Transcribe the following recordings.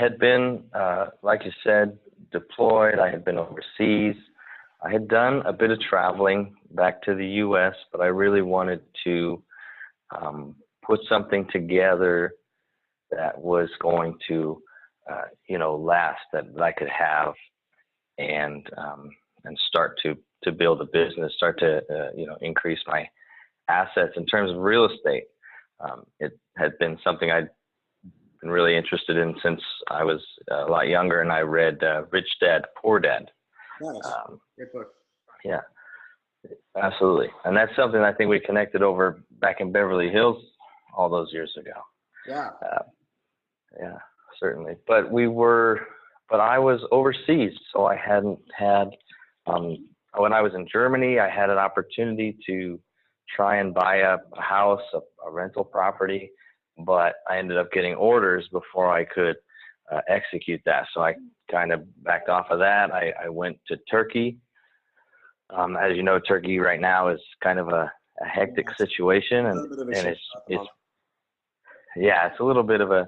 had been, like you said, deployed. I had been overseas. I had done a bit of traveling back to the U.S., but I really wanted to put something together that was going to, last, that I could have, and start to build a business, start to increase my assets in terms of real estate. It had been something I'd been really interested in since I was a lot younger, and I read Rich Dad, Poor Dad. Nice. Great book. Yeah, absolutely. And that's something I think we connected over back in Beverly Hills all those years ago. Yeah. Yeah, certainly. But I was overseas, so I hadn't had, when I was in Germany, I had an opportunity to try and buy a house, a rental property, but I ended up getting orders before I could execute that. So I kind of backed off of that. I went to Turkey. As you know, Turkey right now is kind of a hectic situation, and it's a little bit of a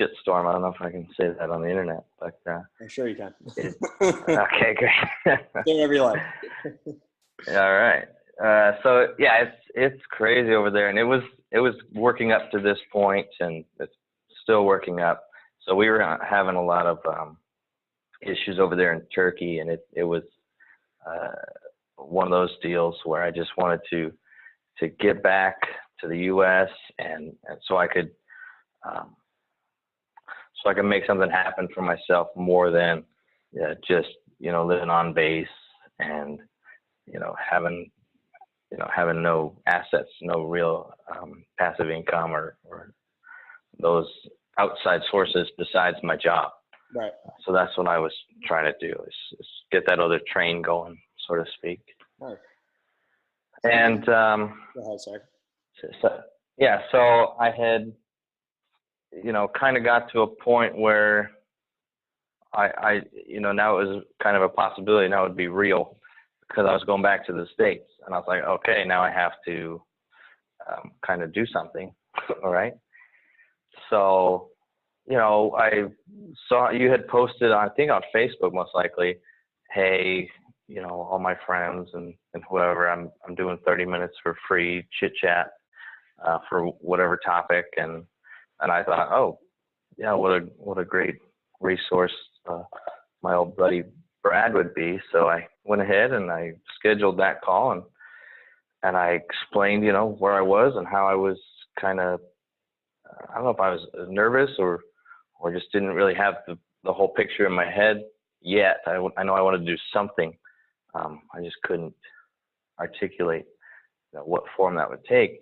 shitstorm. I don't know if I can say that on the internet, but I'm sure you can. Okay, great. Say whatever you like. All right. So yeah, it's crazy over there, and it was working up to this point, and it's still working up. So we were having a lot of issues over there in Turkey, and it was one of those deals where I just wanted to get back to the U.S. and so I could make something happen for myself more than just living on base and having no assets, no real passive income or those outside sources besides my job. Right. So that's what I was trying to do, is get that other train going, so to speak. Right. And go ahead, sorry. So I had kind of got to a point where I now it was kind of a possibility. Now it would be real, because I was going back to the States, and I was like, okay, now I have to kind of do something. All right. So, I saw you had posted, I think on Facebook most likely, hey, all my friends and whoever, I'm doing 30 minutes for free chit chat for whatever topic. And I thought, oh yeah, what a great resource my old buddy Brad would be. So I went ahead and I scheduled that call, and I explained, where I was and how I was kind of, I don't know if I was nervous or just didn't really have the whole picture in my head yet. I know I wanted to do something. I just couldn't articulate what form that would take.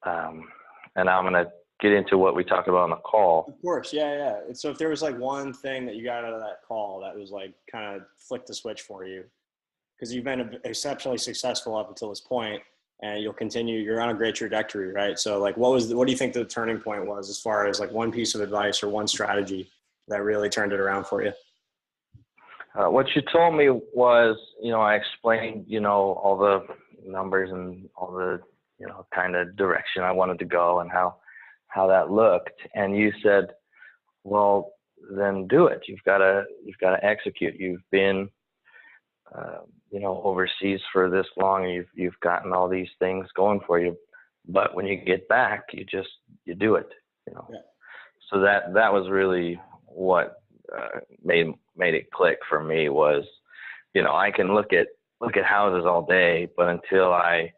And now I'm going to get into what we talked about on the call. Of course. Yeah. So if there was like one thing that you got out of that call that was like kind of flicked the switch for you, because you've been exceptionally successful up until this point, and you'll continue, you're on a great trajectory, right? So like, what do you think the turning point was, as far as like one piece of advice or one strategy that really turned it around for you? What you told me was, I explained, all the numbers and all the, kind of direction I wanted to go and how that looked. And you said, well, then do it. You've got to execute. You've been, overseas for this long. You've gotten all these things going for you, but when you get back, you do it. Yeah. So that was really what made it click for me was, I can look at houses all day, but until I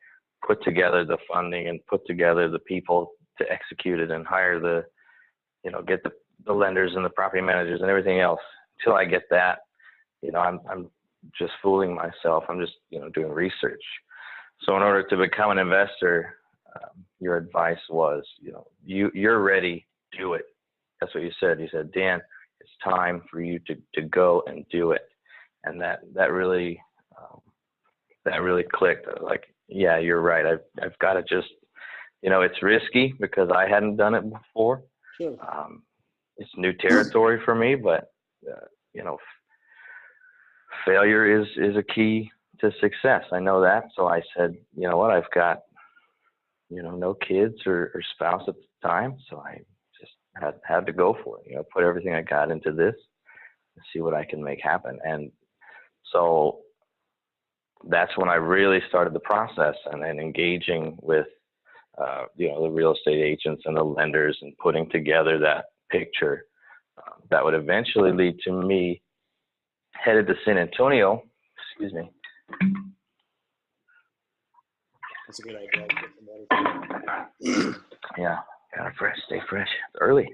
put together the funding and put together the people to execute it and hire the, get the lenders and the property managers and everything else, until I get that, I'm just fooling myself. I'm just, doing research. So in order to become an investor, your advice was, you're ready, do it. That's what you said. You said, Dan, it's time for you to go and do it. And that really clicked. Like, yeah, you're right. I've got to just, it's risky because I hadn't done it before. Sure. It's new territory for me, but failure is a key to success. I know that. So I said, you know what, I've got, no kids or spouse at the time. So I just had to go for it. Put everything I got into this and see what I can make happen. And so that's when I really started the process and engaging with, the real estate agents and the lenders and putting together that picture that would eventually lead to me headed to San Antonio. Excuse me. That's a good idea. Yeah, gotta stay fresh. It's early.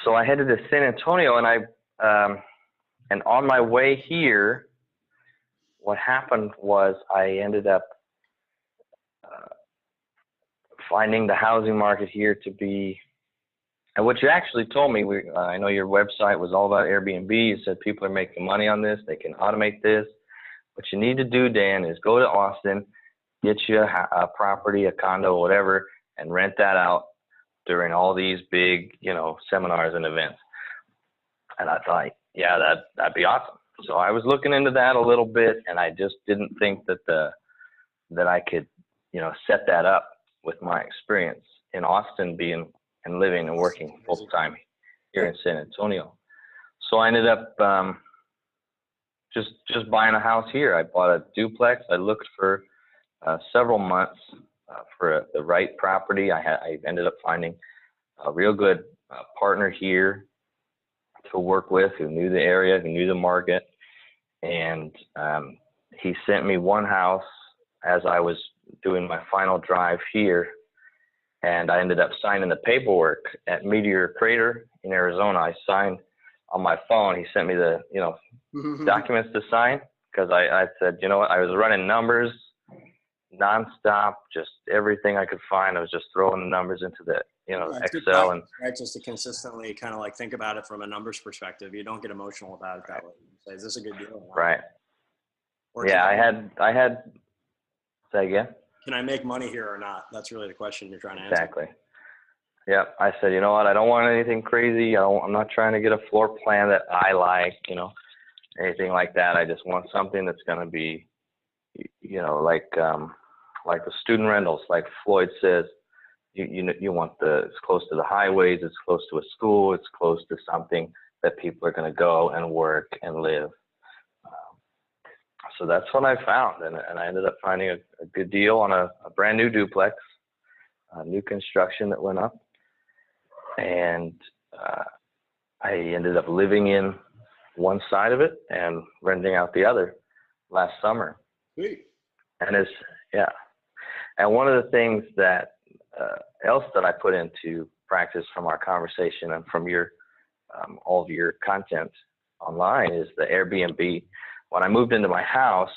So I headed to San Antonio, and on my way here, what happened was I ended up finding the housing market here to be, and what you actually told me, I know your website was all about Airbnb. You said people are making money on this. They can automate this. What you need to do, Dan, is go to Austin, get you a property, a condo, whatever, and rent that out during all these big, seminars and events. And I thought, yeah, that'd be awesome. So I was looking into that a little bit, and I just didn't think that I could, set that up with my experience in Austin, being and living and working full time here in San Antonio. So I ended up just buying a house here. I bought a duplex. I looked for several months for the right property. I ended up finding a real good partner here to work with, who knew the area, who knew the market, and he sent me one house as I was doing my final drive here, and I ended up signing the paperwork at Meteor Crater in Arizona. I signed on my phone. He sent me the documents to sign, because I said, you know what, I was running numbers nonstop, just everything I could find. I was just throwing the numbers into the Excel, and right, just to consistently kind of like think about it from a numbers perspective. You don't get emotional about it that way. You say, is this a good deal? Right. Yeah, I had. Say again. Can I make money here or not? That's really the question you're trying to answer. Exactly. Yeah, I said, you know what, I don't want anything crazy. I'm not trying to get a floor plan that I like, anything like that. I just want something that's going to be, like the student rentals, like Floyd says. You want it's close to the highways, it's close to a school, it's close to something that people are going to go and work and live. So that's what I found, and I ended up finding a good deal on a brand new duplex, new construction that went up, and I ended up living in one side of it and renting out the other last summer. Sweet. And and one of the things that else that I put into practice from our conversation and from your all of your content online is the Airbnb. When I moved into my house,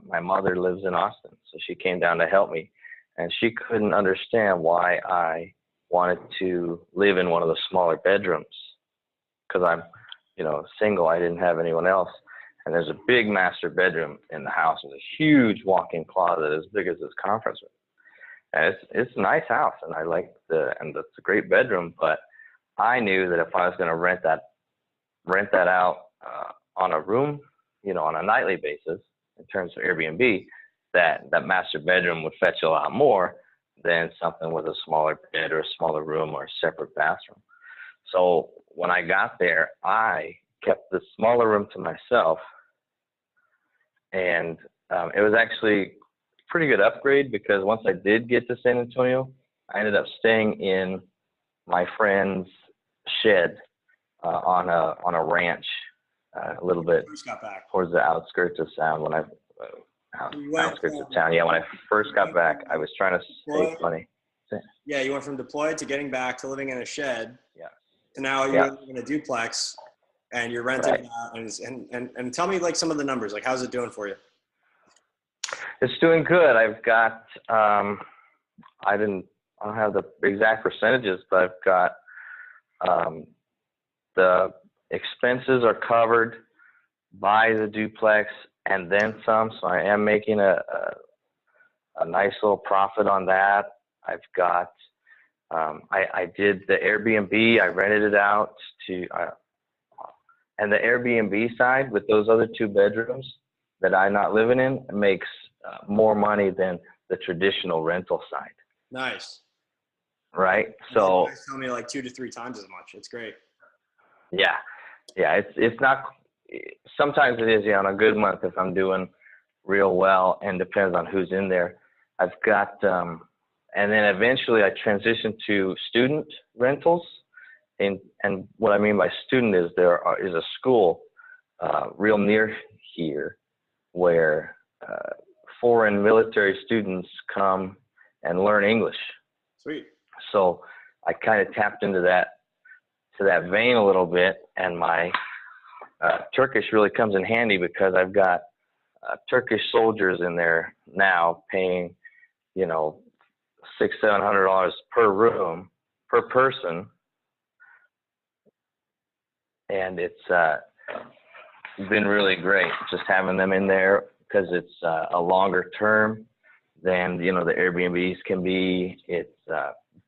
my mother lives in Austin, so she came down to help me, and she couldn't understand why I wanted to live in one of the smaller bedrooms, because I'm, single. I didn't have anyone else, and there's a big master bedroom in the house with a huge walk-in closet as big as this conference room, and it's a nice house, and I like and it's a great bedroom, but I knew that if I was going to rent that out on a room, on a nightly basis, in terms of Airbnb, that master bedroom would fetch a lot more than something with a smaller bed or a smaller room or a separate bathroom. So when I got there, I kept the smaller room to myself, and it was actually a pretty good upgrade, because once I did get to San Antonio, I ended up staying in my friend's shed on a ranch. A little bit towards the outskirts of town. Outskirts of town. Yeah, when I first got back, I was trying to save money. Yeah, you went from deployed to getting back to living in a shed. Yeah. And now you're living in a duplex, and you're renting it out. And tell me, like, some of the numbers. Like, how's it doing for you? It's doing good. I've got I don't have the exact percentages, but I've got the expenses are covered by the duplex and then some, so I am making a nice little profit on that. I've got I did the Airbnb. I rented it out to and the Airbnb side with those other two bedrooms that I'm not living in makes more money than the traditional rental side. Nice. right? So So tell me like 2 to 3 times as much. It's great. yeah, it's not. Sometimes it is, on a good month if I'm doing real well, and depends on who's in there. I've got, and then eventually I transitioned to student rentals, and what I mean by student is is a school real near here where foreign military students come and learn English. Sweet. So I kind of tapped into that vein a little bit, and my Turkish really comes in handy because I've got Turkish soldiers in there now paying, $600-700 per room per person, and it's been really great just having them in there because it's a longer term than the Airbnbs can be. It's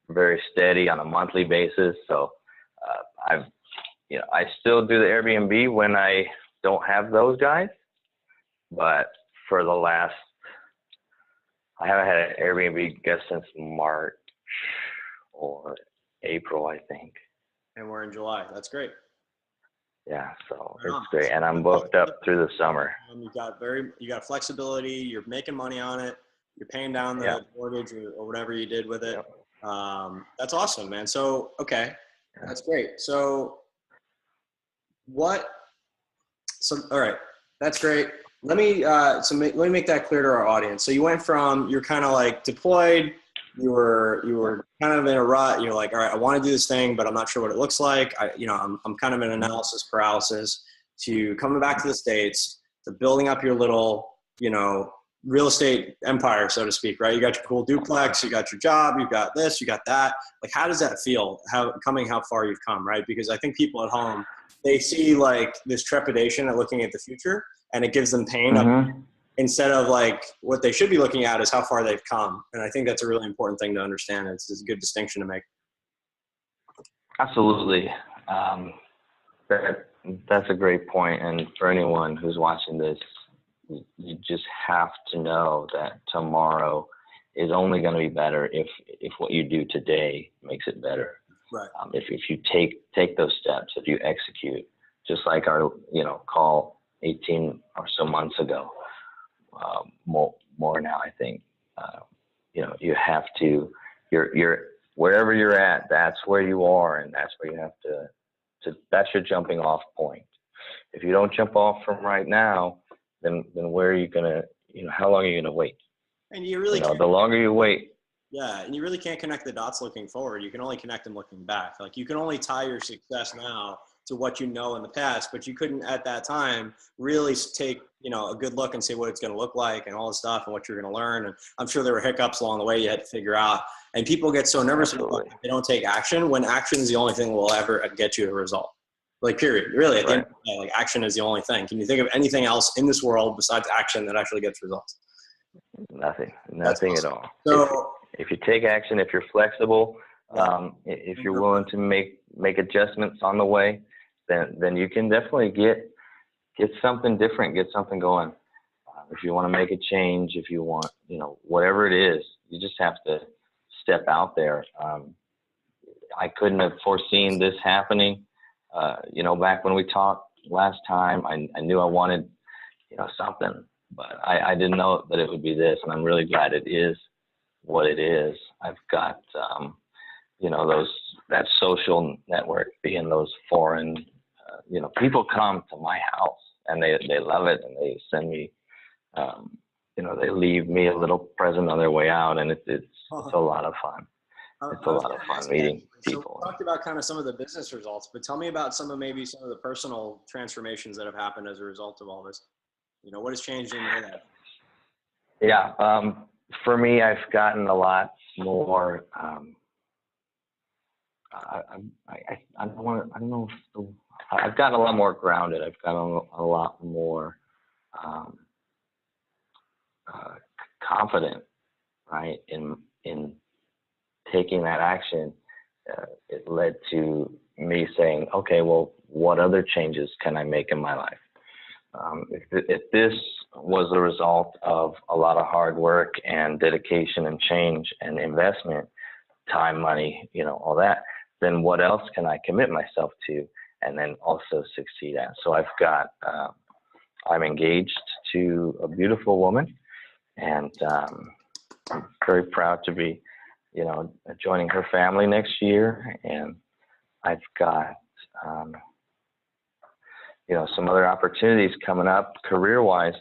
very steady on a monthly basis, so I still do the Airbnb when I don't have those guys, but for the last, I haven't had an Airbnb guest since March or April, I think. And we're in July. That's great. Yeah, so it's great, and I'm booked up through the summer. You got flexibility. You're making money on it. You're paying down the mortgage or whatever you did with it. Yep. That's awesome, man. So okay, that's great. So all right, that's great. Let me make that clear to our audience. So you went from, you're kind of like deployed, you were kind of in a rut. You're like, all right, I want to do this thing, but I'm not sure what it looks like. I'm kind of in analysis paralysis, to coming back to the States, to building up your little, real estate empire, so to speak, right? You got your cool duplex, you got your job, you got this, you got that. Like, how does that feel? How far you've come, right? Because I think people at home, they see like this trepidation at looking at the future, and it gives them pain. Mm-hmm. Instead of like what they should be looking at is how far they've come. And I think that's a really important thing to understand. It's a good distinction to make. Absolutely. That's a great point. And for anyone who's watching this, you just have to know that tomorrow is only going to be better if what you do today makes it better. Right. If you take those steps, if you execute, just like our call 18 or so months ago, more now, I think. You have to. You're wherever you're at. That's where you are, and that's where you have to. That's your jumping off point. If you don't jump off from right now, then where are you gonna? How long are you gonna wait? And you really the longer you wait. Yeah, and you really can't connect the dots looking forward. You can only connect them looking back. Like, you can only tie your success now to what you know in the past, but you couldn't at that time really take, a good look and say what it's going to look like and all the stuff and what you're going to learn. And I'm sure there were hiccups along the way you had to figure out. And people get so nervous about it, they don't take action, when action is the only thing that will ever get you a result. Like, period. Really, at the end of the day, like, action is the only thing. Can you think of anything else in this world besides action that actually gets results? Nothing Awesome. at all. So, if you take action, if you're flexible, if you're willing to make adjustments on the way, then you can definitely get something different, get something going. If you want to make a change, if you want, whatever it is, you just have to step out there. I couldn't have foreseen this happening. Back when we talked last time, I knew I wanted, something, but I didn't know that it would be this, and I'm really glad it is what it is. I've got, that social network, being those foreign, people come to my house and they love it, and they send me, they leave me a little present on their way out, and it's a lot of fun. It's a lot of fun meeting people. So we talked about kind of some of the business results, but tell me about some of the personal transformations that have happened as a result of all this. What has changed in your life? Yeah. For me, I've gotten a lot more, I've gotten a lot more grounded. I've gotten a lot more confident, right? In taking that action. It led to me saying, okay, well, what other changes can I make in my life? If this was a result of a lot of hard work and dedication and change and investment, time, money, all that, then what else can I commit myself to and then also succeed at? So I'm engaged to a beautiful woman, and I'm very proud to be, joining her family next year. And I've got, some other opportunities coming up career-wise,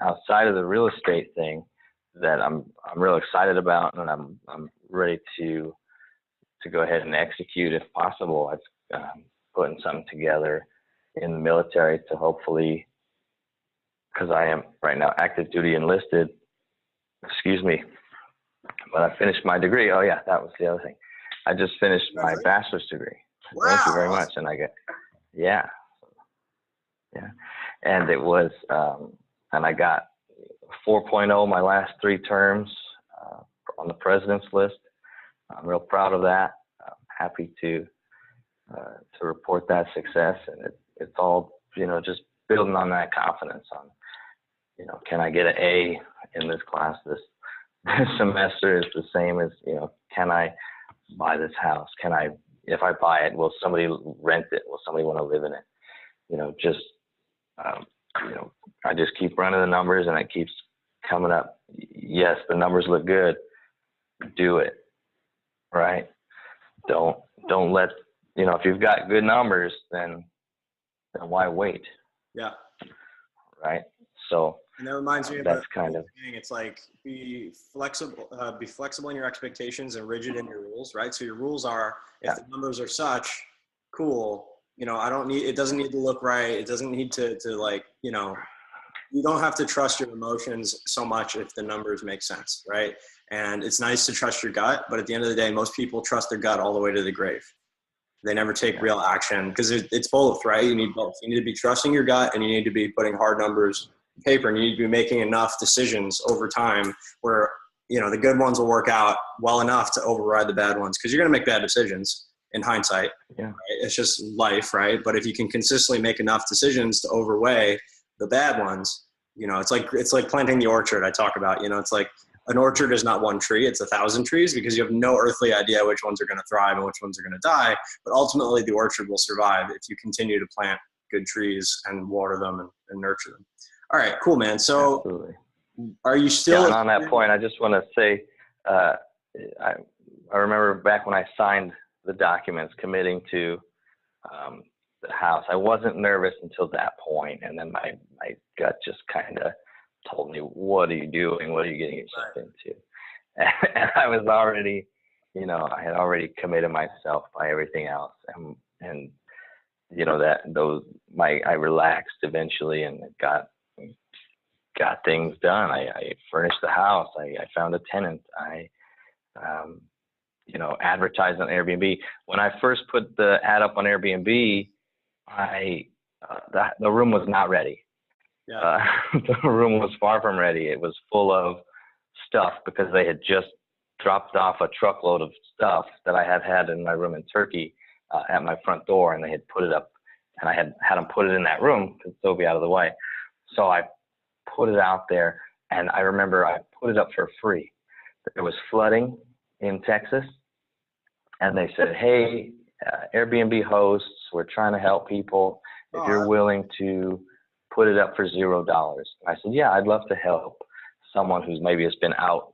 outside of the real estate thing that I'm real excited about, and I'm ready to go ahead and execute if possible. I've putting something together in the military to hopefully, because I am right now active duty enlisted, but I finished my degree. Oh yeah, that was the other thing. I just finished my bachelor's degree. Wow. Thank you very much. And yeah. And it was, and I got 4.0 my last 3 terms on the president's list. I'm real proud of that. I'm happy to report that success, and it's all, just building on that confidence on, can I get an A in this class this semester is the same as, can I buy this house? If I buy it, will somebody rent it? Will somebody want to live in it? I just keep running the numbers, and it keeps coming up. Yes, the numbers look good. Do it, right? Don't let, if you've got good numbers, then why wait? Yeah. Right. So, and that reminds me of that's kind of, it's like be flexible in your expectations and rigid in your rules, right? So your rules are, if the numbers are such, cool, it doesn't need to look right. It doesn't need to like, you don't have to trust your emotions so much if the numbers make sense, right? And it's nice to trust your gut, but at the end of the day, most people trust their gut all the way to the grave. They never take real action, because it's both, right? You need both. You need to be trusting your gut, and you need to be putting hard numbers on paper, and you need to be making enough decisions over time where, the good ones will work out well enough to override the bad ones, because you're going to make bad decisions in hindsight. Yeah. Right? It's just life, right? But if you can consistently make enough decisions to overweigh the bad ones, it's like planting the orchard I talk about. It's like an orchard is not one tree, it's 1,000 trees, because you have no earthly idea which ones are going to thrive and which ones are going to die. But ultimately, the orchard will survive if you continue to plant good trees and water them and nurture them. All right, cool, man. So absolutely. Are you still? Yeah, and on that point, I just want to say, I remember back when I signed the documents committing to the house, I wasn't nervous until that point, and then my gut just kind of told me, what are you doing? What are you getting yourself into? And I was already, I had already committed myself by everything else. And I relaxed eventually and got things done. I furnished the house. I found a tenant. I advertised on Airbnb. When I first put the ad up on Airbnb, the room was not ready. Yeah. The room was far from ready. It was full of stuff because they had just dropped off a truckload of stuff that I had in my room in Turkey at my front door, and they had put it up, and I had them put it in that room because it'll be out of the way. So I put it out there, and I remember I put it up for free. There was flooding in Texas, and they said, hey, Airbnb hosts, we're trying to help people. If you're willing to put it up for $0. I said, yeah, I'd love to help someone who's maybe has been out,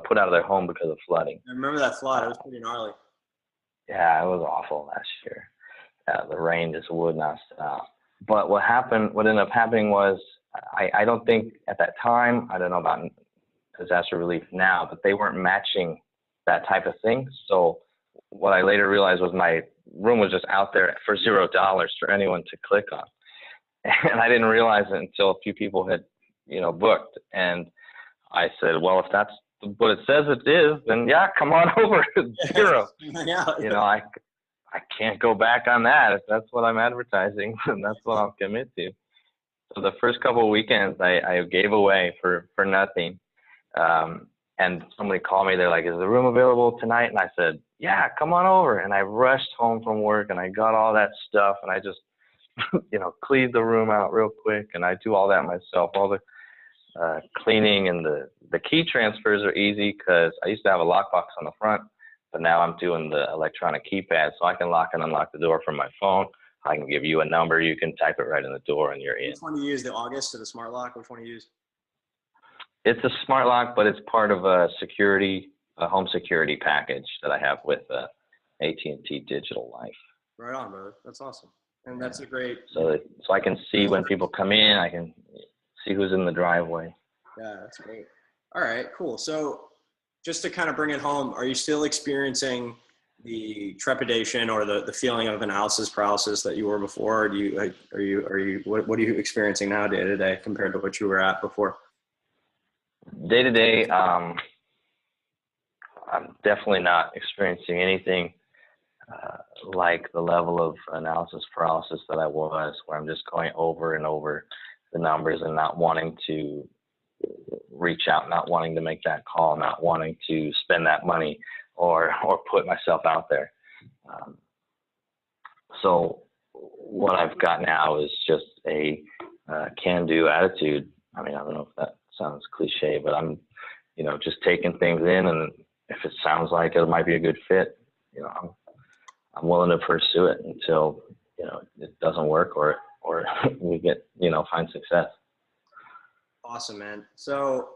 put out of their home because of flooding. I remember that flood. It was pretty gnarly. Yeah, it was awful last year. The rain just would not stop. But what ended up happening was, I don't think at that time, I don't know about disaster relief now, but they weren't matching that type of thing. So what I later realized was my room was just out there for $0 for anyone to click on. And I didn't realize it until a few people had, booked. And I said, well, if that's what it says it is, then yeah, come on over. $0. Yeah. I can't go back on that. If that's what I'm advertising, then that's what I'll commit to. So the first couple of weekends I gave away for nothing. And somebody called me, they're like, is the room available tonight? And I said, yeah, come on over. And I rushed home from work and I got all that stuff and I just, cleaned the room out real quick. And I do all that myself, all the cleaning, and the key transfers are easy because I used to have a lockbox on the front. but now I'm doing the electronic keypad, so I can lock and unlock the door from my phone. I can give you a number, you can type it right in the door, and you're in. Which one do you use, the August or the smart lock? Which one do you use? It's a smart lock, but it's part of a home security package that I have with AT&T Digital Life. Right on, brother. That's awesome. And that's a great. So I can see when people come in, I can see who's in the driveway. Yeah, that's great. All right, cool. So just to kind of bring it home, are you still experiencing the trepidation or the feeling of analysis paralysis that you were before? Or what are you experiencing now day to day compared to what you were at before? Day to day, I'm definitely not experiencing anything like the level of analysis paralysis that I was, where I'm just going over and over the numbers and not wanting to reach out, not wanting to make that call, not wanting to spend that money or put myself out there. So what I've got now is just a can-do attitude. I mean, I don't know if that sounds cliche, but I'm, just taking things in, and if it sounds like it might be a good fit, I'm willing to pursue it until, it doesn't work or we get, find success. Awesome, man. So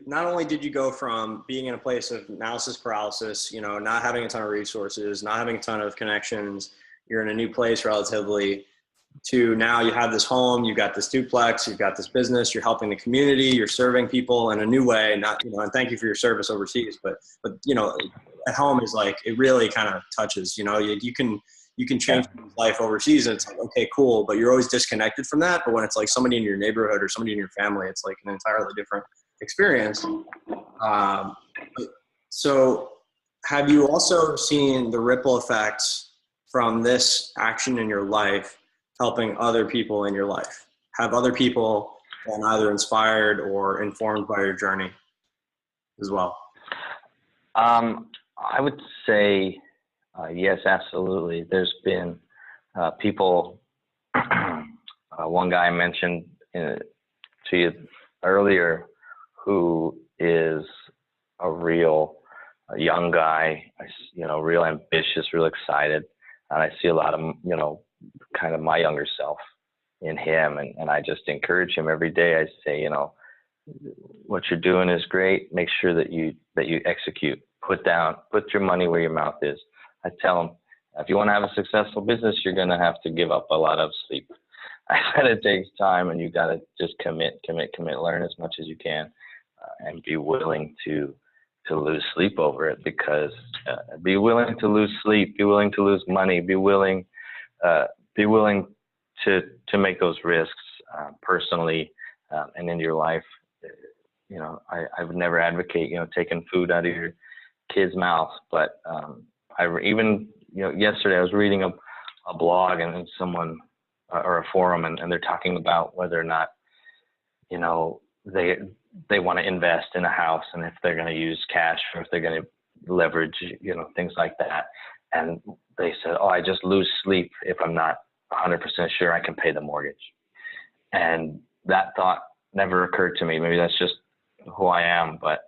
not only did you go from being in a place of analysis paralysis, not having a ton of resources, not having a ton of connections, you're in a new place relatively, to now you have this home, you've got this duplex, you've got this business, you're helping the community, you're serving people in a new way, not, and thank you for your service overseas, but at home is like, it really kind of touches, you can change people's life overseas, and it's like, okay, cool, but you're always disconnected from that. But when it's like somebody in your neighborhood or somebody in your family, it's like an entirely different experience. So have you also seen the ripple effects from this action in your life helping other people in your life? Have other people been either inspired or informed by your journey as well? I would say yes, absolutely. There's been people, one guy I mentioned to you earlier, who is a real young guy, real ambitious, real excited. And I see a lot of, kind of my younger self in him. And I just encourage him every day. I say, what you're doing is great. Make sure that you execute. Put your money where your mouth is. I tell him, if you want to have a successful business, you're going to have to give up a lot of sleep. I said it takes time, and you got to just commit, learn as much as you can, and be willing to lose sleep over it, because be willing to lose sleep, be willing to lose money, be willing to make those risks personally and in your life. I would never advocate, taking food out of your kid's mouth, but yesterday I was reading a blog and someone or a forum, and they're talking about whether or not, they want to invest in a house, and if they're going to use cash or if they're going to leverage, things like that. And they said, I just lose sleep if I'm not 100% sure I can pay the mortgage. And that thought never occurred to me. Maybe that's just who I am, but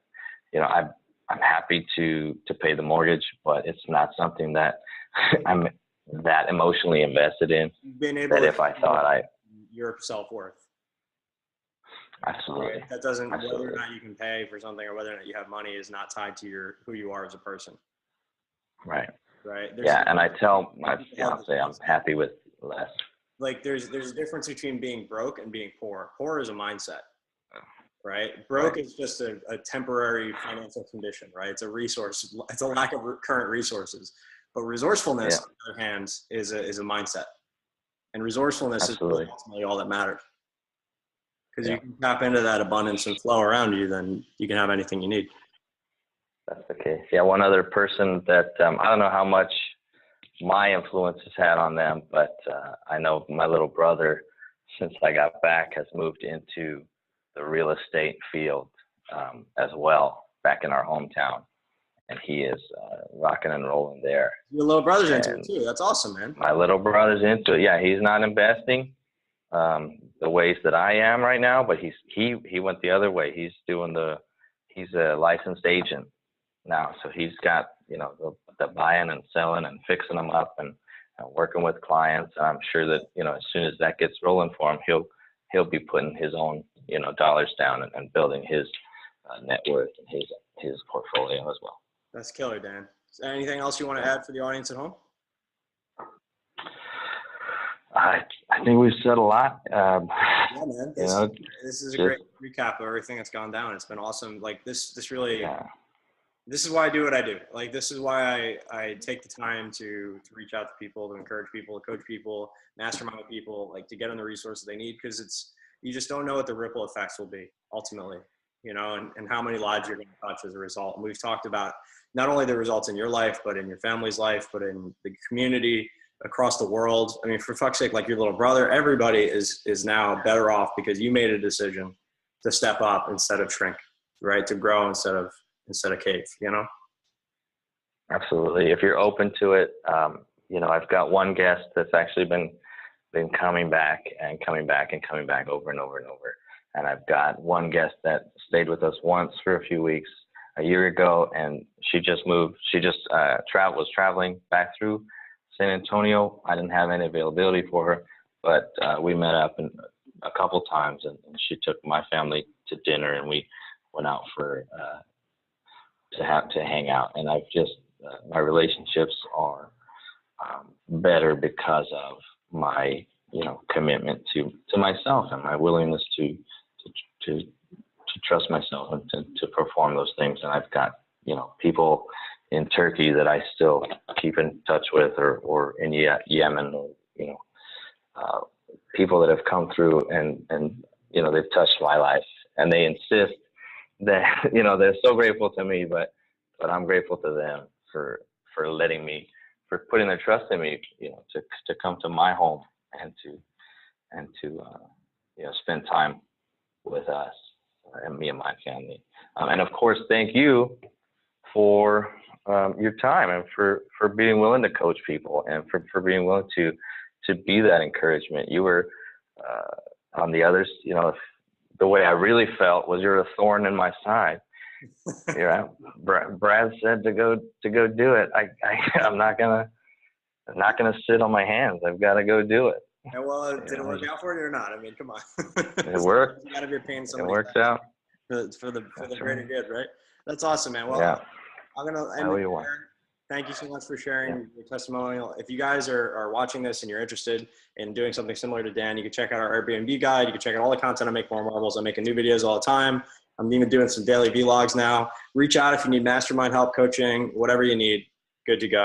I'm happy to pay the mortgage, but it's not something that I'm that emotionally invested in. Being able that if I thought your self-worth. Absolutely. Right? That doesn't, Absolutely. whether or not you can pay for something or whether or not you have money is not tied to who you are as a person. Right. Right. And I tell my fiance I'm happy with less. Like there's a difference between being broke and being poor. Poor is a mindset. Right. Broke is just a temporary financial condition, right? It's a resource. It's a lack of current resources. But resourcefulness, on the other hand, is a mindset. And resourcefulness is ultimately all that matters. Because you can tap into that abundance and flow around you, then you can have anything you need. That's the case. Yeah, one other person that I don't know how much my influence has had on them, but I know my little brother, since I got back, has moved into the real estate field as well, back in our hometown. And he is rocking and rolling there. Your little brother's into it too. That's awesome, man. My little brother's into it. Yeah, he's not investing the ways that I am right now, but he went the other way. He's a licensed agent now, so he's got the buying and selling and fixing them up and working with clients. And I'm sure that, as soon as that gets rolling for him, he'll be putting his own, dollars down and building his net worth and his portfolio as well. That's killer, Dan. Is there anything else you want to add for the audience at home? I think we've said a lot. Yeah, man. This is a great recap of everything that's gone down. It's been awesome. Like this really, this is why I do what I do. Like, this is why I take the time to reach out to people, to encourage people, to coach people, mastermind with people, like to get them the resources they need. Because you just don't know what the ripple effects will be ultimately, and how many lives you're going to touch as a result. And we've talked about not only the results in your life, but in your family's life, but in the community, across the world. I mean, for fuck's sake, like your little brother, everybody is now better off because you made a decision to step up instead of shrink, right? To grow instead of cave, Absolutely. If you're open to it, I've got one guest that's actually been coming back and coming back and coming back over and over and over. And I've got one guest that stayed with us once for a few weeks a year ago, and she just moved. She just was traveling back through San Antonio. I didn't have any availability for her, but we met up a couple times, and she took my family to dinner, and we went out to hang out. And I've just my relationships are better because of my commitment to myself and my willingness to trust myself and to perform those things. And I've got people in Turkey that I still keep in touch with, or in Yemen, or people that have come through and they've touched my life, and they insist that they're so grateful to me, but I'm grateful to them for letting me, for putting their trust in me, to come to my home and to spend time with us and me and my family. And of course, thank you for your time and for being willing to coach people and for being willing to be that encouragement. You were on the others, the way I really felt was you're a thorn in my side. Brad said to go do it. I'm not gonna sit on my hands. I've got to go do it. Yeah, well, did it work out for you or not? I mean, come on. It worked. You gotta be paying somebody. It worked out for the greater good, right? That's awesome, man. Well, yeah. I'm gonna end it there. Thank you so much for sharing your testimonial. If you guys are watching this and you're interested in doing something similar to Dan, you can check out our Airbnb guide. You can check out all the content I make for Marbles. I'm making new videos all the time. I'm even doing some daily vlogs now. Reach out if you need mastermind help, coaching, whatever you need. Good to go.